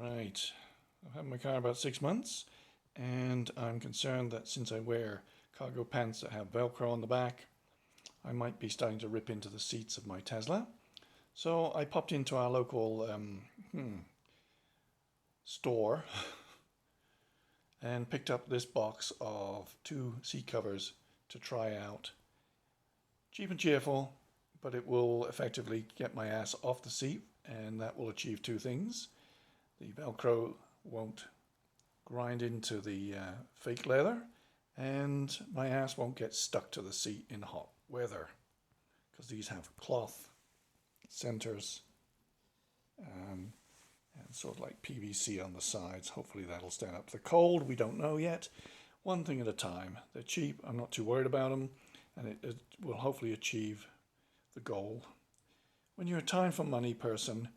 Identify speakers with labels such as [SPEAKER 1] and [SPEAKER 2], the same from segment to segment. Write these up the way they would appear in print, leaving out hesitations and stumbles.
[SPEAKER 1] Right, I've had my car about 6 months, and I'm concerned that since I wear cargo pants that have Velcro on the back, I might be starting to rip into the seats of my Tesla. So I popped into our local store and picked up this box of 2 seat covers to try out. Cheap and cheerful, but it will effectively get my ass off the seat, and that will achieve 2 things. The Velcro won't grind into the fake leather, and my ass won't get stuck to the seat in hot weather, because these have cloth centers and sort of like PVC on the sides. Hopefully that'll stand up to the cold. We don't know yet. One thing at a time. They're cheap. I'm not too worried about them, and it will hopefully achieve the goal. When you're a time for money person,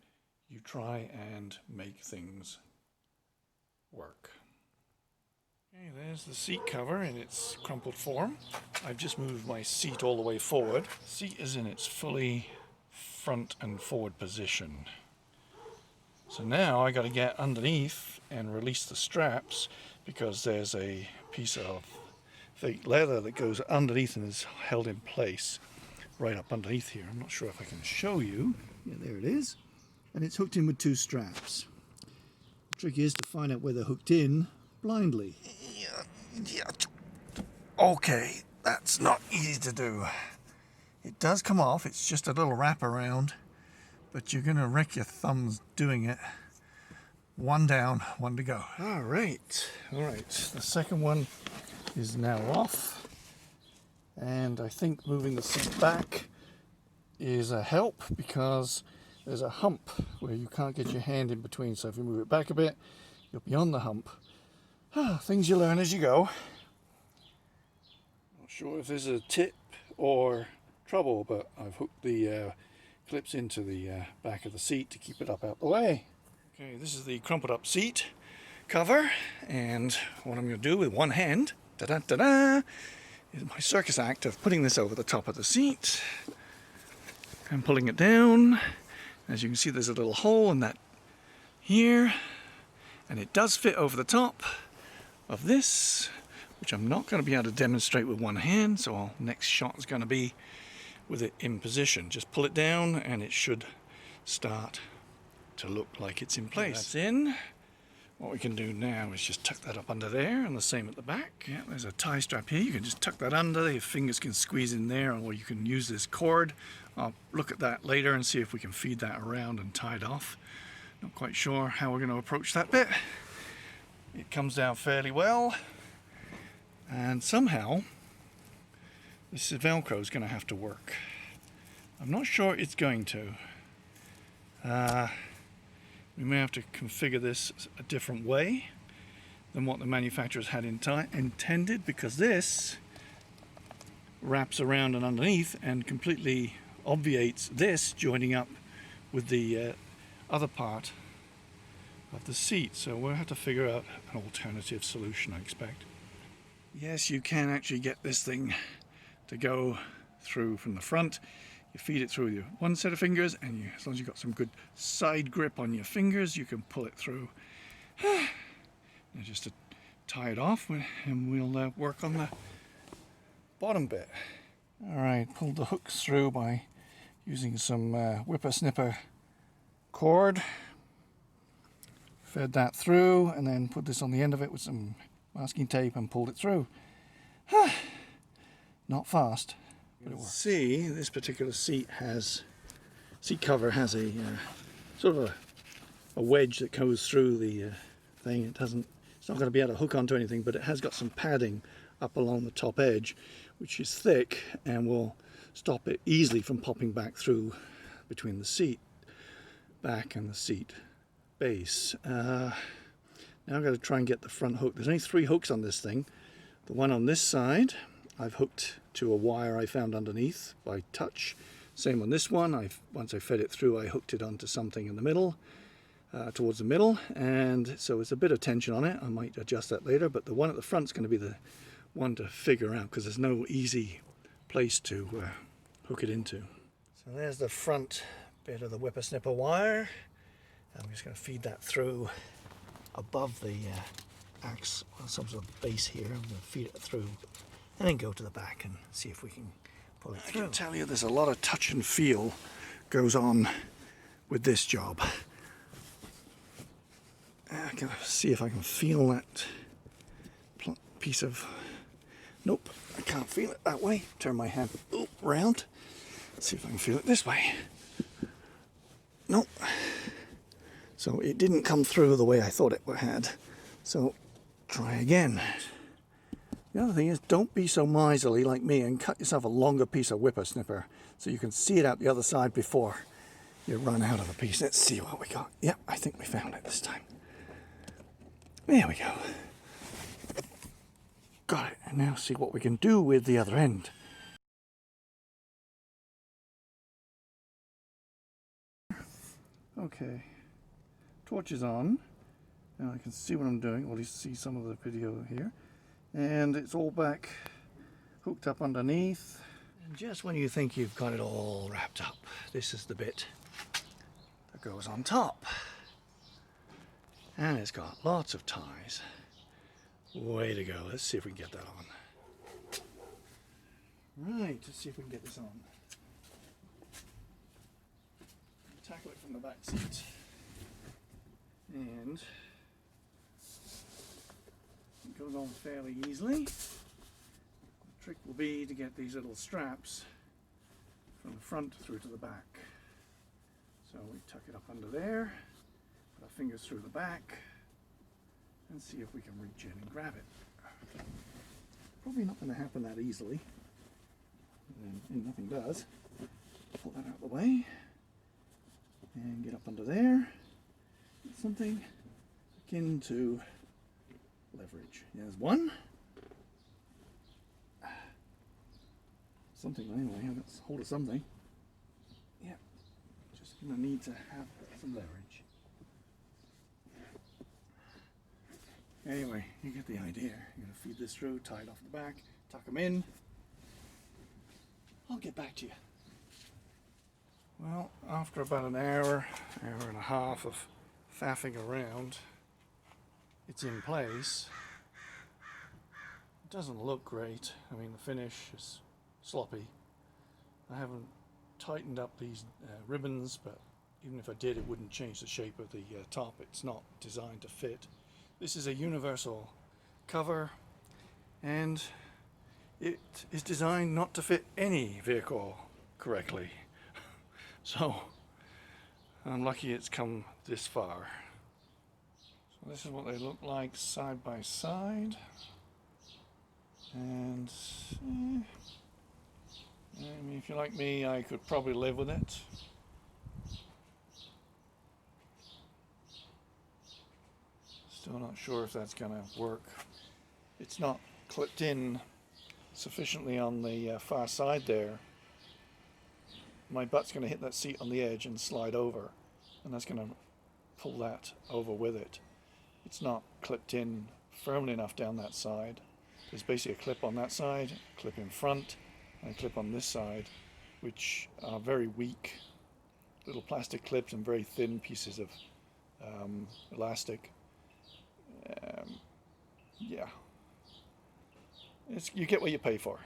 [SPEAKER 1] you try and make things work. Okay, there's the seat cover in its crumpled form. I've just moved my seat all the way forward. The seat is in its fully front and forward position. So now I got to get underneath and release the straps, because there's a piece of fake leather that goes underneath and is held in place right up underneath here. I'm not sure if I can show you. Yeah, there it is. And it's hooked in with 2 straps. The trick is to find out where they're hooked in blindly. Yeah. Okay, that's not easy to do. It does come off. It's just a little wrap around, but you're going to wreck your thumbs doing it. 1 down, 1 to go. All right. The second one is now off, and I think moving the seat back is a help, because there's a hump where you can't get your hand in between. So if you move it back a bit, you'll be on the hump. Things you learn as you go. Not sure if there's a tip or trouble, but I've hooked the clips into the back of the seat to keep it up out the way. Okay, this is the crumpled up seat cover, and what I'm going to do with one hand, is my circus act of putting this over the top of the seat and pulling it down. As you can see, there's a little hole in that here, and it does fit over the top of this, which I'm not going to be able to demonstrate with one hand, so our next shot is going to be with it in position. Just pull it down and it should start to look like it's in place. That's in. What we can do now is just tuck that up under there, and the same at the back. Yeah, there's a tie strap here. You can just tuck that under. Your fingers can squeeze in there, or you can use this cord. I'll look at that later and see if we can feed that around and tie it off. Not quite sure how we're going to approach that bit. It comes down fairly well, and somehow this Velcro is going to have to work. I'm not sure it's going to. We may have to configure this a different way than what the manufacturers had intended, because this wraps around and underneath and completely obviates this joining up with the other part of the seat. So we'll have to figure out an alternative solution, I expect. Yes, you can actually get this thing to go through from the front. You feed it through your one set of fingers, and as long as you've got some good side grip on your fingers, you can pull it through. Now just to tie it off, and we'll work on the bottom bit. Alright, pulled the hooks through by using some whippersnipper cord. Fed that through, and then put this on the end of it with some masking tape and pulled it through. Not fast, but it works. See, this particular seat cover has a sort of a wedge that goes through the thing. It's not going to be able to hook onto anything, but it has got some padding up along the top edge, which is thick and will stop it easily from popping back through between the seat back and the seat base. Now I've got to try and get the front hook. There's only 3 hooks on this thing. The one on this side I've hooked to a wire I found underneath by touch. Same on this one. Once I fed it through, I hooked it onto something in the middle, towards the middle, and so it's a bit of tension on it. I might adjust that later, but the one at the front is going to be the one to figure out, because there's no easy place to hook it into. So there's the front bit of the whippersnipper wire. I'm just going to feed that through
[SPEAKER 2] above the axe, some sort of base here, and we'll feed it through, and then go to the back and see if we can pull it through.
[SPEAKER 1] I can tell you there's a lot of touch and feel goes on with this job. I can see if I can feel that piece of... Nope, I can't feel it that way. Turn my hand round. See if I can feel it this way. Nope. So it didn't come through the way I thought it had. So try again. The other thing is, don't be so miserly like me and cut yourself a longer piece of whippersnipper so you can see it out the other side before you run out of a piece. Let's see what we got. Yep, I think we found it this time. There we go. Got it. And now see what we can do with the other end. Okay, torch is on. Now I can see what I'm doing, or at least see some of the video here. And it's all back hooked up underneath.
[SPEAKER 2] And just when you think you've got it all wrapped up, this is the bit that goes on top. And it's got lots of ties. Way to go. Let's see if we can get that on. Right, let's see if we can get this on. Tackle it from the back seat. And it goes on fairly easily. The trick will be to get these little straps from the front through to the back. So we tuck it up under there, put our fingers through the back, and see if we can reach in and grab it. Probably not going to happen that easily, and nothing does. Pull that out of the way, and get up under there. Get something akin to leverage. There's one. Something anyway, let's hold of something. Yeah, just going to need to have some leverage. Anyway, you get the idea. You're going to feed this through, tie it off the back, tuck them in. I'll get back to you. Well, after about an hour and a half of faffing around, it's in place. It doesn't look great. I mean, the finish is sloppy. I haven't tightened up these ribbons, but even if I did, it wouldn't change the shape of the top. It's not designed to fit. This is a universal cover, and it is designed not to fit any vehicle correctly. So I'm lucky it's come this far. So this is what they look like side by side. And I mean, if you're like me, I could probably live with it. Still not sure if that's going to work. It's not clipped in sufficiently on the far side there. My butt's going to hit that seat on the edge and slide over, and that's going to pull that over with it. It's not clipped in firmly enough down that side. There's basically a clip on that side, a clip in front, and a clip on this side, which are very weak little plastic clips and very thin pieces of elastic. Yeah, you get what you pay for.